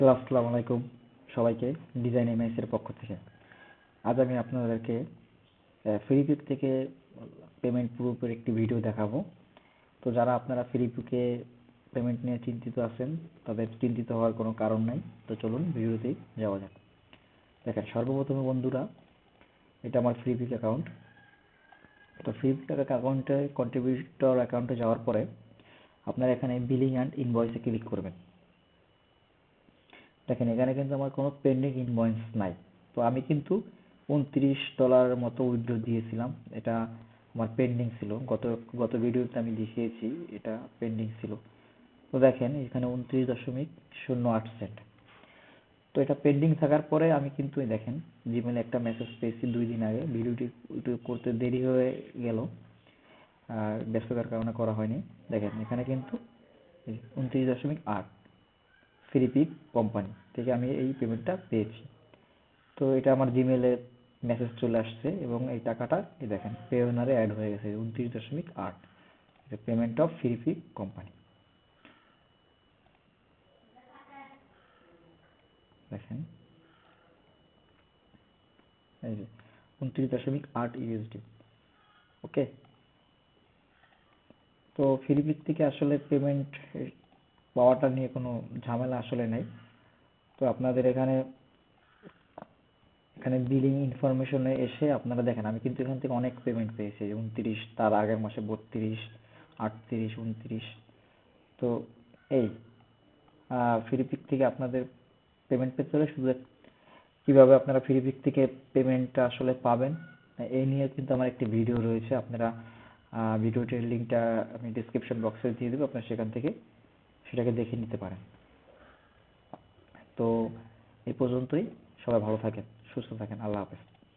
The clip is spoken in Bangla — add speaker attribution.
Speaker 1: হ্যালো, আসসালামু আলাইকুম সবাইকে ডিজাইন এমএস এর পক্ষ থেকে। আজ আমি আপনাদেরকে ফ্রিপিক থেকে পেমেন্ট প্রুফের একটি ভিডিও দেখাবো। তো যারা আপনারা ফ্রিপিকে পেমেন্ট নিয়ে চিন্তিত আছেন তাদের চিন্তিত হওয়ার কোনো কারণ নাই। তো চলুন ভিডিওতেই যাওয়া যাক। দেখেন, সর্বপ্রথমে বন্ধুরা, এটা আমার ফ্রিপিক অ্যাকাউন্ট। তো ফ্রিপিক অ্যাকাউন্টে কন্ট্রিবিউটর অ্যাকাউন্টে যাওয়ার পরে আপনারা এখানে বিলিং অ্যান্ড ইনভয়েসে ক্লিক করবেন। দেখেন, এখানে কিন্তু আমার কোনো পেন্ডিং ইনভয়েস নাই। তো আমি কিন্তু $29 মতো উইথড্র দিয়েছিলাম। এটা আমার পেন্ডিং ছিল। গত গত ভিডিওতে আমি দেখিয়েছি এটা পেন্ডিং ছিল। তো দেখেন এখানে 29.08 সেন্ট। তো এটা পেন্ডিং থাকার পরে আমি কিন্তু দেখেন জিমেলে একটা মেসেজ পেয়েছি 2 দিন আগে। ভিডিওটি করতে দেরি হয়ে গেল, আর ব্যস্ততার কারণে করা হয়নি। দেখেন এখানে কিন্তু 29.8 ফ্রিপিক কোম্পানি থেকে আমি এই পেমেন্টটা পেয়েছি। তো এটা আমার জিমেলে মেসেজ চলে আসছে এবং এই টাকাটা এই দেখেন পেওনারে অ্যাড হয়ে গেছে 29.8। Payment of Freepik company. দেখেন এই যে 29.8 USD। ওকে। তো ফ্রিপিক থেকে আসলে পেমেন্ট পাওয়াটা নিয়ে কোনো ঝামেলা আসলে নাই। তো আপনাদের এখানে এখানে বিলিং ইনফরমেশনে এসে আপনারা দেখেন আমি কিন্তু এখান থেকে অনেক পেমেন্ট পেয়েছি। 29, তার আগের মাসে 32, 38, 29। তো এই ফ্রিপিক থেকে আপনাদের পেমেন্ট পেতে হলে শুধু কিভাবে আপনারা ফ্রিপিক থেকে পেমেন্টটা আসলে পাবেন এই নিয়ে কিন্তু আমার একটি ভিডিও রয়েছে। আপনারা ভিডিওটির লিঙ্কটা আমি ডিসক্রিপশন বক্সে দিয়ে দেবো, আপনারা সেখান থেকে সেটাকে দেখে নিতে পারেন। তো এই পর্যন্তই। সবাই ভালো থাকেন, সুস্থ থাকেন। আল্লাহ হাফেজ।